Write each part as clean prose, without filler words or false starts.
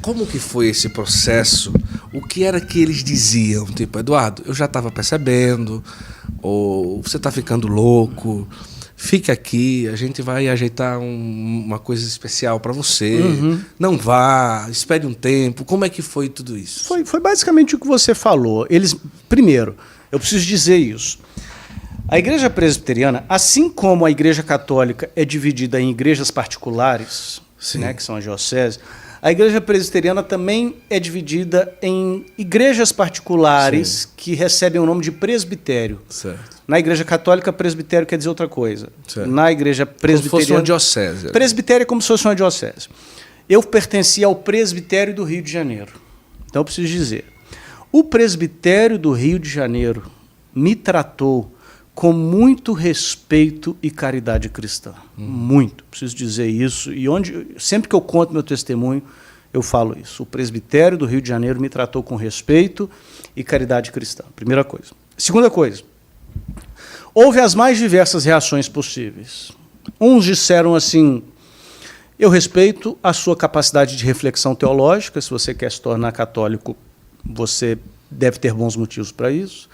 Como que foi esse processo? O que era que eles diziam? Tipo, Eduardo, eu já estava percebendo, ou você está ficando louco, fique aqui, a gente vai ajeitar uma coisa especial para você. Não vá, espere um tempo. Como é que foi tudo isso? Foi basicamente o que você falou. Primeiro, eu preciso dizer isso. A igreja presbiteriana, assim como a igreja católica é dividida em igrejas particulares, né, que são as dioceses, a igreja presbiteriana também é dividida em igrejas particulares que recebem o nome de presbitério. Certo. Na igreja católica, presbitério quer dizer outra coisa. Certo. Na igreja presbiteriana... Como se fosse uma diocese. Presbitério é como se fosse uma diocese. Eu pertencia ao presbitério do Rio de Janeiro. Então eu preciso dizer, o presbitério do Rio de Janeiro me tratou com muito respeito e caridade cristã. Muito. Preciso dizer isso. E sempre que eu conto meu testemunho, eu falo isso. O presbitério do Rio de Janeiro me tratou com respeito e caridade cristã. Primeira coisa. Segunda coisa. Houve as mais diversas reações possíveis. Uns disseram assim, eu respeito a sua capacidade de reflexão teológica, se você quer se tornar católico, você deve ter bons motivos para isso.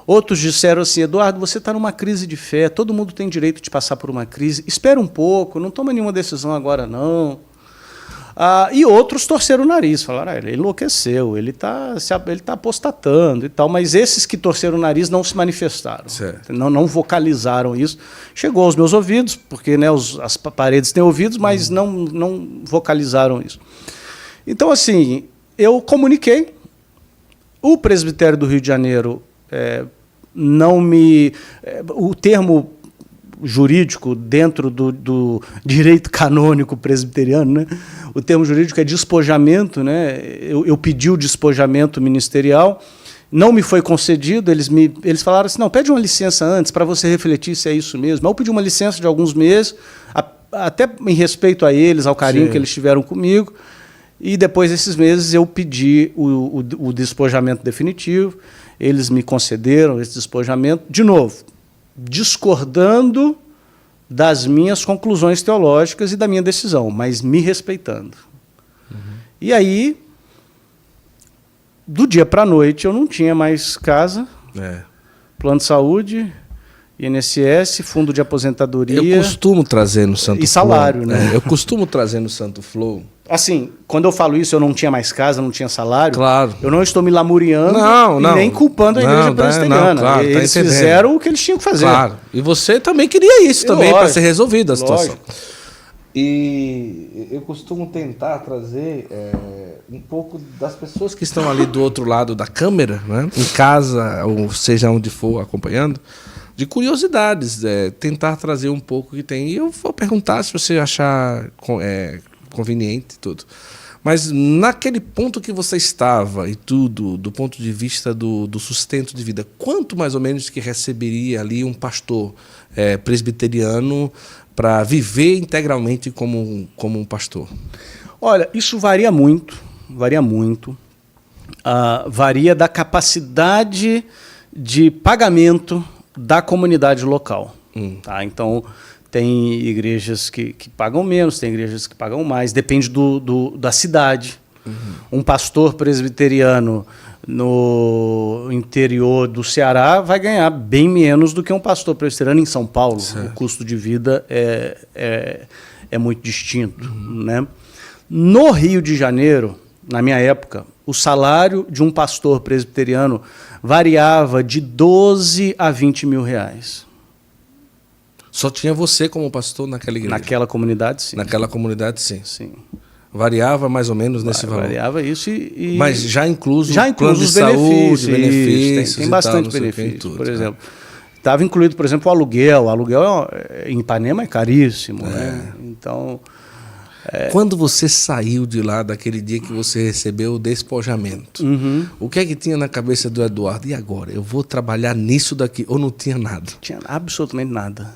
Outros disseram assim, Eduardo, você está numa crise de fé, todo mundo tem direito de passar por uma crise, espera um pouco, não toma nenhuma decisão agora não. E outros torceram o nariz, falaram, ele enlouqueceu, ele tá apostatando e tal, mas esses que torceram o nariz não se manifestaram, não vocalizaram isso. Chegou aos meus ouvidos, porque né, as paredes têm ouvidos, mas não vocalizaram isso. Então, assim, eu comuniquei, o presbitério do Rio de Janeiro o termo jurídico dentro do direito canônico presbiteriano, né? O termo jurídico é despojamento, né? Eu pedi o despojamento ministerial, não me foi concedido, eles falaram assim, não, pede uma licença antes para você refletir se é isso mesmo. Eu pedi uma licença de alguns meses, até em respeito a eles, ao carinho que eles tiveram comigo, e depois desses meses eu pedi o despojamento definitivo. Eles me concederam esse despojamento, de novo, discordando das minhas conclusões teológicas e da minha decisão, mas me respeitando. E aí, do dia para a noite, eu não tinha mais casa, plano de saúde, INSS, fundo de aposentadoria... Eu costumo trazer no Santo Flow... E salário, né? Eu costumo trazer no Santo Flow... Assim, quando eu falo isso, eu não tinha mais casa, não tinha salário. Claro. Eu não estou me lamuriando e nem culpando a igreja presbiteriana. Claro, eles fizeram o que eles tinham que fazer. Claro. E você também queria isso também, para ser resolvida a situação. Lógico. E eu costumo tentar trazer um pouco das pessoas que estão ali do outro lado da câmera, né? Em casa, ou seja onde for acompanhando, de curiosidades, tentar trazer um pouco que tem. E eu vou perguntar se você achar... conveniente e tudo. Mas naquele ponto que você estava e tudo, do ponto de vista do sustento de vida, quanto mais ou menos que receberia ali um pastor presbiteriano para viver integralmente como um pastor? Olha, isso varia muito, varia muito. Varia da capacidade de pagamento da comunidade local. Tá? Então, tem igrejas que pagam menos, tem igrejas que pagam mais, depende da cidade. Um pastor presbiteriano no interior do Ceará vai ganhar bem menos do que um pastor presbiteriano em São Paulo. Certo. O custo de vida é muito distinto. Né? No Rio de Janeiro, na minha época, o salário de um pastor presbiteriano variava de 12 a 20 mil reais. Só tinha você como pastor naquela igreja? Naquela comunidade, sim. Naquela comunidade, sim. Sim. Variava mais ou menos nesse valor? Variava isso Mas já incluso plano de saúde, benefícios tem bastante benefícios, por exemplo. Estava incluído, por exemplo, o aluguel. O aluguel em Ipanema é caríssimo. Né? Então... Quando você saiu de lá, daquele dia que você recebeu o despojamento, o que é que tinha na cabeça do Eduardo? E agora? Eu vou trabalhar nisso daqui? Ou não tinha nada? Não tinha absolutamente nada.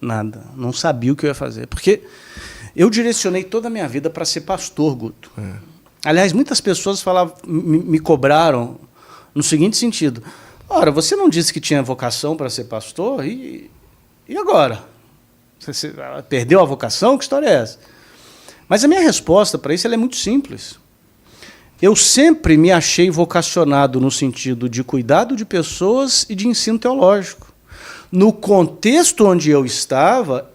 Nada. Não sabia o que eu ia fazer. Porque eu direcionei toda a minha vida para ser pastor, Guto. Aliás, muitas pessoas me cobraram no seguinte sentido. Ora, você não disse que tinha vocação para ser pastor? E agora? Você perdeu a vocação? Que história é essa? Mas a minha resposta para isso é muito simples. eu sempre me achei vocacionado no sentido de cuidado de pessoas e de ensino teológico. No contexto onde eu estava,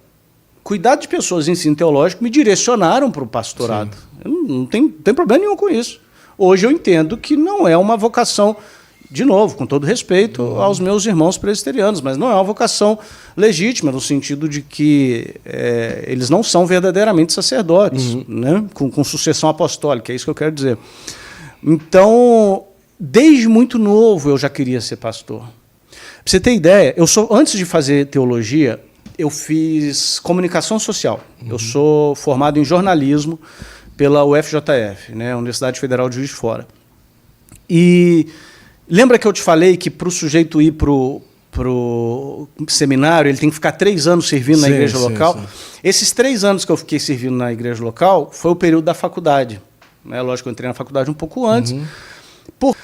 cuidado de pessoas e ensino teológico me direcionaram para o pastorado. Eu não tem problema nenhum com isso. Hoje eu entendo que não é uma vocação, de novo, com todo respeito aos meus irmãos presbiterianos, mas não é uma vocação legítima, no sentido de que eles não são verdadeiramente sacerdotes, né? com sucessão apostólica, é isso que eu quero dizer. Então, desde muito novo eu já queria ser pastor. Para você ter ideia, antes de fazer teologia, eu fiz comunicação social. Eu sou formado em jornalismo pela UFJF, né, Universidade Federal de Juiz de Fora. E lembra que eu te falei que para o sujeito ir para o seminário, ele tem que ficar 3 anos servindo na igreja local? Sim. Esses 3 anos que eu fiquei servindo na igreja local foi o período da faculdade. Né? Lógico que eu entrei na faculdade um pouco antes. Por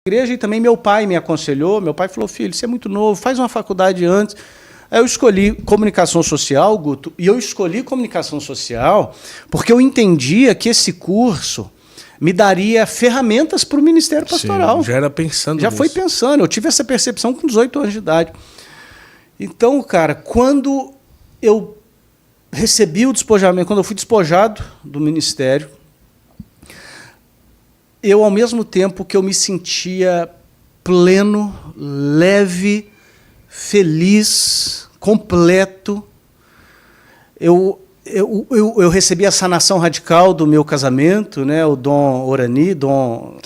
igreja, e também meu pai me aconselhou. Meu pai falou: filho, você é muito novo, faz uma faculdade antes. Aí eu escolhi comunicação social, Guto, e eu escolhi comunicação social porque eu entendia que esse curso me daria ferramentas para o ministério pastoral. Sim, já era pensando Já nisso. foi pensando. Eu tive essa percepção com 18 anos de idade. Então, cara, quando eu recebi o despojamento, quando eu fui despojado do ministério, eu, ao mesmo tempo que eu me sentia pleno, leve, feliz, completo, eu recebi a sanação radical do meu casamento, né? O Dom Orani, Dom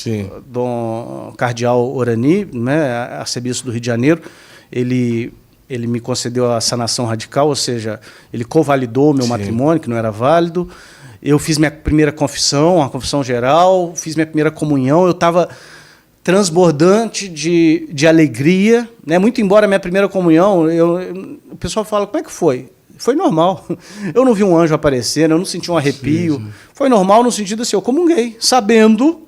Cardeal Orani, né? Arcebispo do Rio de Janeiro, ele me concedeu a sanação radical, ou seja, ele convalidou o meu matrimônio, que não era válido. Eu fiz minha primeira confissão, uma confissão geral, fiz minha primeira comunhão, eu estava transbordante de alegria, né? Muito embora a minha primeira comunhão, o pessoal fala: como é que foi? Foi normal. Eu não vi um anjo aparecendo, eu não senti um arrepio. Sim. Foi normal no sentido assim, eu comunguei, sabendo,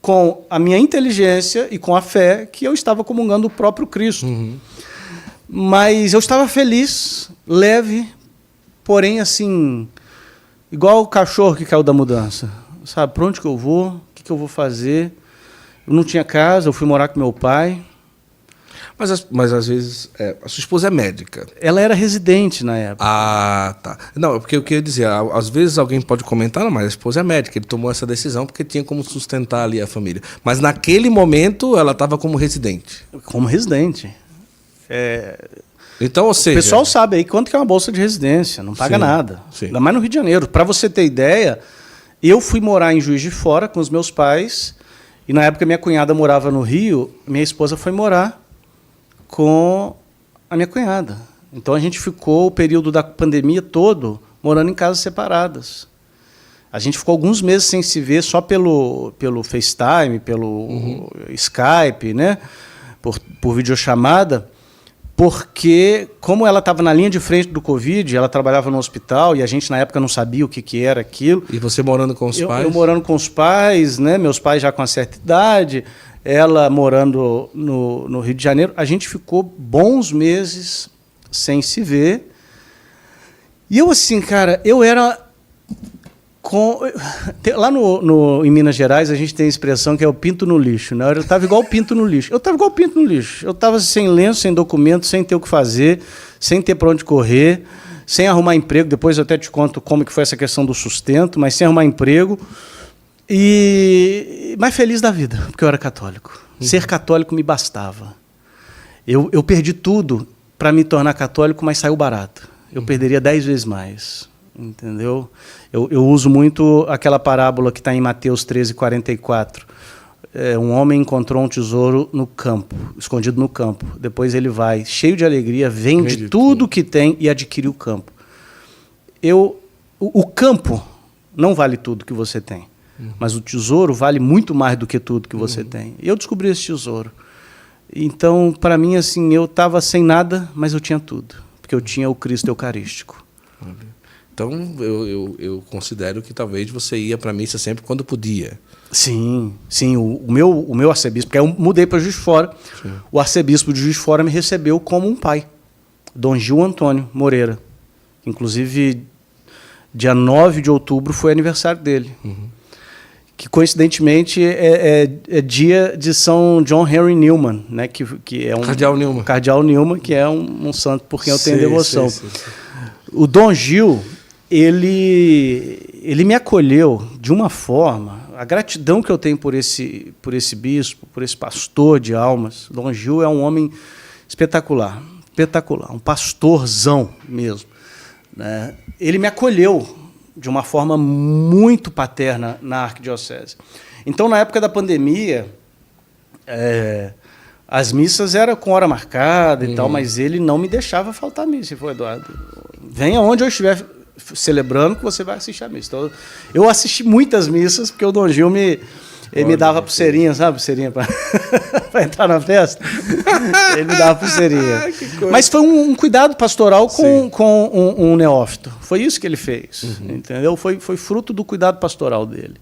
com a minha inteligência e com a fé, que eu estava comungando o próprio Cristo. Mas eu estava feliz, leve, porém, assim, igual o cachorro que caiu da mudança. Sabe, para onde que eu vou? O que eu vou fazer? Eu não tinha casa, eu fui morar com meu pai. Mas às vezes, a sua esposa é médica. Ela era residente na época. Ah, tá. Não, porque eu queria dizer, às vezes alguém pode comentar: não, mas a esposa é médica, ele tomou essa decisão porque tinha como sustentar ali a família. Mas naquele momento ela estava como residente. Como residente. Então, ou seja, o pessoal sabe aí quanto que é uma bolsa de residência, não paga nada. Sim. Ainda mais no Rio de Janeiro. Para você ter ideia, eu fui morar em Juiz de Fora com os meus pais, e na época minha cunhada morava no Rio, minha esposa foi morar com a minha cunhada. Então a gente ficou o período da pandemia todo morando em casas separadas. A gente ficou alguns meses sem se ver, só pelo FaceTime, pelo Skype, né? Por videochamada, porque, como ela estava na linha de frente do Covid, ela trabalhava no hospital e a gente, na época, não sabia o que era aquilo. E você morando com os pais? Eu morando com os pais, né? Meus pais já com uma certa idade, ela morando no Rio de Janeiro. A gente ficou bons meses sem se ver. E eu, assim, cara, eu era... Lá em Minas Gerais, a gente tem a expressão que é o pinto no lixo. Né? Eu estava igual o pinto no lixo. Eu estava igual o pinto no lixo. Eu estava sem lenço, sem documento, sem ter o que fazer, sem ter para onde correr, sem arrumar emprego. Depois eu até te conto como que foi essa questão do sustento, mas sem arrumar emprego. Mas feliz da vida, porque eu era católico. Ser católico me bastava. Eu perdi tudo para me tornar católico, mas saiu barato. Eu perderia 10 vezes mais. Entendeu? Eu uso muito aquela parábola que está em Mateus 13:44. Um homem encontrou um tesouro no campo, escondido no campo. Depois ele vai, cheio de alegria, vende tudo que tem e adquire o campo. O campo não vale tudo que você tem, mas o tesouro vale muito mais do que tudo que você tem. Eu descobri esse tesouro. Então, para mim, assim, eu estava sem nada, mas eu tinha tudo, porque eu tinha o Cristo Eucarístico. Então, eu considero que talvez você ia para a missa sempre quando podia. Sim. O meu arcebispo, porque eu mudei para Juiz de Fora. Sim. O arcebispo de Juiz de Fora me recebeu como um pai, Dom Gil Antônio Moreira. Inclusive, dia 9 de outubro foi aniversário dele. Que coincidentemente é dia de São John Henry Newman, né? Que é um Cardeal Newman, que é um santo por quem eu tenho devoção. Sim. O Dom Gil, ele me acolheu de uma forma, a gratidão que eu tenho por esse bispo, por esse pastor de almas. Dom Gil é um homem espetacular, um pastorzão mesmo, né? Ele me acolheu de uma forma muito paterna na arquidiocese. Então, na época da pandemia, as missas eram com hora marcada e tal, mas ele não me deixava faltar a missa. Ele falou: Eduardo, venha onde eu estiver celebrando que você vai assistir a missa. Então, eu assisti muitas missas, porque o Dom Gil me dava pulseirinha, sabe? Pulseirinha para entrar na festa. Ele me dava pulseirinha. Mas foi um cuidado pastoral com um neófito. Foi isso que ele fez. Entendeu? Foi fruto do cuidado pastoral dele.